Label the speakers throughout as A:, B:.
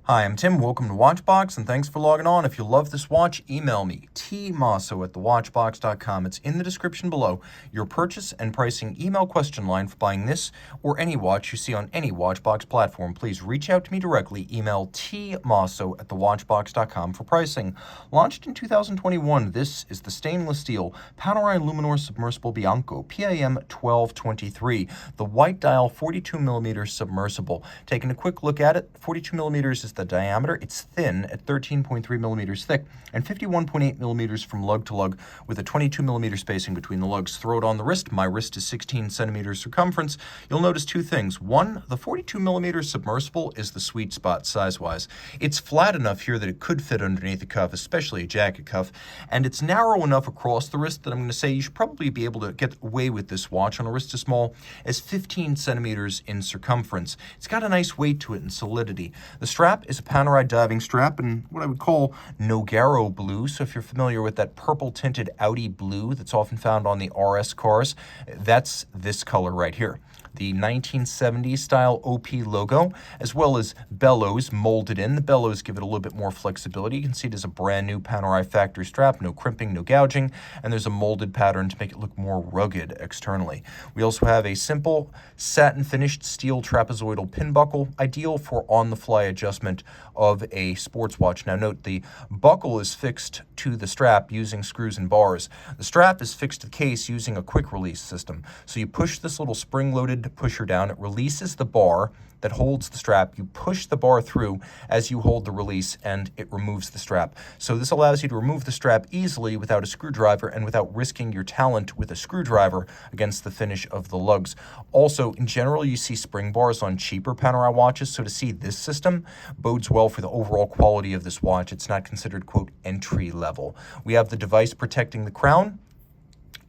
A: Hi, I'm Tim. Welcome to Watchbox, and thanks for logging on. If you love this watch, email me, tmosso@thewatchbox.com. It's in the description below. Your purchase and pricing email question line for buying this or any watch you see on any Watchbox platform. Please reach out to me directly. Email tmosso@thewatchbox.com for pricing. Launched in 2021, this is the stainless steel Panerai Submersible Bianco PAM01223, the white dial 42mm submersible. Taking a quick look at it, 42mm is the diameter. It's thin at 13.3 millimeters thick and 51.8 millimeters from lug to lug, with a 22 millimeter spacing between the lugs. Throw it on the wrist. My wrist is 16 centimeters circumference. You'll notice two things. One, the 42 millimeter submersible is the sweet spot size-wise. It's flat enough here that it could fit underneath the cuff, especially a jacket cuff, and it's narrow enough across the wrist that I'm going to say you should probably be able to get away with this watch on a wrist as small as 15 centimeters in circumference. It's got a nice weight to it and solidity. The strap is a Panerai diving strap in what I would call Nogaro blue. So if you're familiar with that purple tinted Audi blue that's often found on the RS cars, that's this color right here. The 1970s style OP logo, as well as bellows molded in. The bellows give it a little bit more flexibility. You can see it is a brand new Panerai factory strap, no crimping, no gouging, and there's a molded pattern to make it look more rugged externally. We also have a simple satin finished steel trapezoidal pin buckle, ideal for on-the-fly adjustment of a sports watch. Now note, the buckle is fixed to the strap using screws and bars. The strap is fixed to the case using a quick release system. So you push this little spring-loaded pusher down, it releases the bar that holds the strap. You push the bar through as you hold the release and it removes the strap. So this allows you to remove the strap easily without a screwdriver and without risking your talent with a screwdriver against the finish of the lugs. Also, in general, you see spring bars on cheaper Panerai watches, so to see this system bodes well for the overall quality of this watch. It's not considered, quote, entry level. We have the device protecting the crown.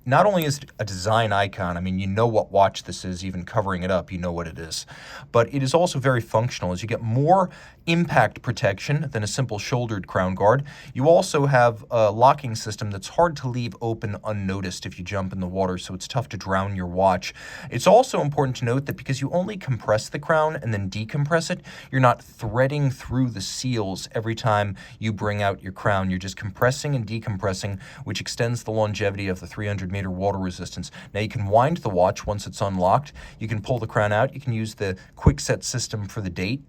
A: Not only is it a design icon, I mean, you know what watch this is, even covering it up, you know what it is. But it is also very functional, as you get more impact protection than a simple shouldered crown guard. You also have a locking system that's hard to leave open unnoticed if you jump in the water, so it's tough to drown your watch. It's also important to note that because you only compress the crown and then decompress it, you're not threading through the seals every time you bring out your crown. You're just compressing and decompressing, which extends the longevity of the 300-meter water resistance. Now you can wind the watch once it's unlocked. You can pull the crown out. You can use the quick set system for the date,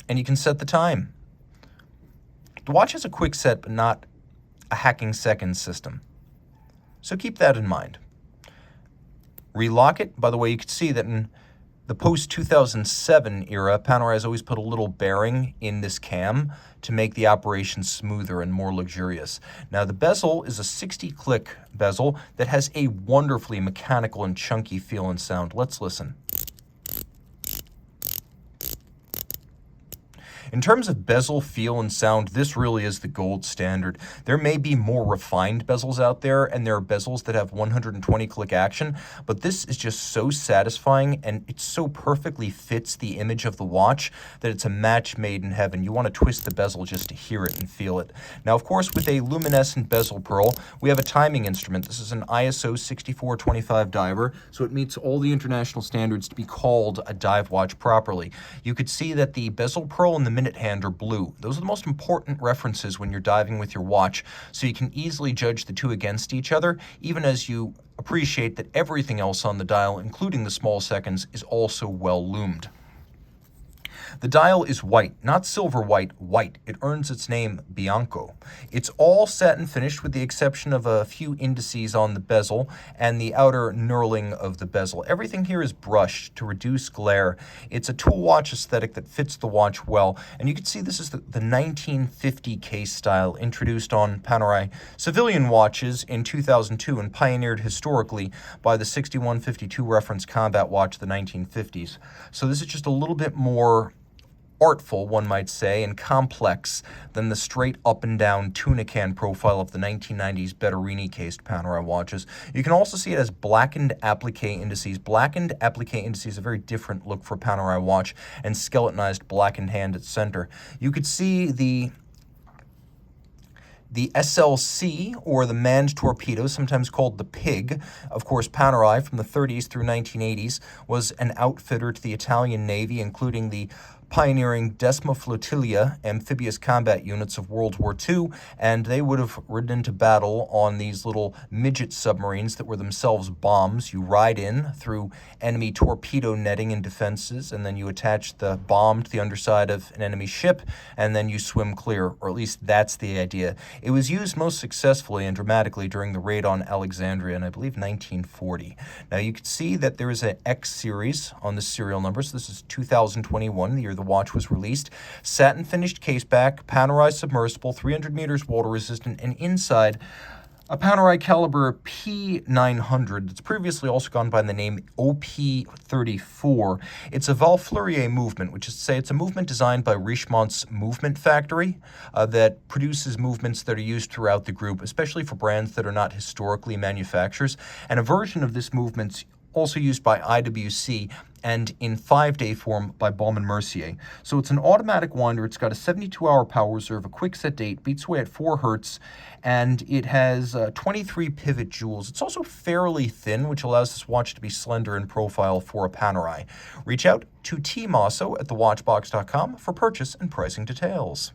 A: and you can set the time. The watch has a quick set, but not a hacking seconds system. So keep that in mind. Relock it. By the way, you can see that in the post-2007 era, Panerai has always put a little bearing in this cam to make the operation smoother and more luxurious. Now, the bezel is a 60-click bezel that has a wonderfully mechanical and chunky feel and sound. Let's listen. In terms of bezel feel and sound, this really is the gold standard. There may be more refined bezels out there, and there are bezels that have 120-click action, but this is just so satisfying, and it so perfectly fits the image of the watch that it's a match made in heaven. You want to twist the bezel just to hear it and feel it. Now, of course, with a luminescent bezel pearl, we have a timing instrument. This is an ISO 6425 diver, so it meets all the international standards to be called a dive watch properly. You could see that the bezel pearl and the minute hand are blue. Those are the most important references when you're diving with your watch, so you can easily judge the two against each other, even as you appreciate that everything else on the dial, including the small seconds, is also well loomed. The dial is white, not silver white, white. It earns its name Bianco. It's all satin finished with the exception of a few indices on the bezel and the outer knurling of the bezel. Everything here is brushed to reduce glare. It's a tool watch aesthetic that fits the watch well, and you can see this is the 1950 case style introduced on Panerai civilian watches in 2002 and pioneered historically by the 6152 reference combat watch of the 1950s. So this is just a little bit more artful, one might say, and complex than the straight up and down tuna can profile of the 1990s Betterini cased Panerai watches. You can also see it as blackened applique indices. Blackened applique indices is a very different look for Panerai watch, and skeletonized blackened hand at center. You could see the SLC, or the manned torpedo, sometimes called the Pig. Of course, Panerai from the 30s through 1980s was an outfitter to the Italian Navy, including the pioneering Decima Flotilla amphibious combat units of World War II, and they would have ridden into battle on these little midget submarines that were themselves bombs. You ride in through enemy torpedo netting and defenses, and then you attach the bomb to the underside of an enemy ship, and then you swim clear, or at least that's the idea. It was used most successfully and dramatically during the raid on Alexandria in, I believe, 1940. Now, you can see that there is an X series on the serial number, so this is 2021, the year the watch was released. Satin finished caseback, Panerai Submersible, 300 meters water resistant, and inside a Panerai caliber P900 that's previously also gone by the name OP34. It's a Valfleurier movement, which is to say it's a movement designed by Richemont's Movement Factory that produces movements that are used throughout the group, especially for brands that are not historically manufacturers. And a version of this movement's also used by IWC and in 5-day form by Baume & Mercier. So it's an automatic winder. It's got a 72-hour power reserve, a quick set date, beats away at 4 hertz, and it has 23 pivot jewels. It's also fairly thin, which allows this watch to be slender in profile for a Panerai. Reach out to Team Mosso at thewatchbox.com for purchase and pricing details.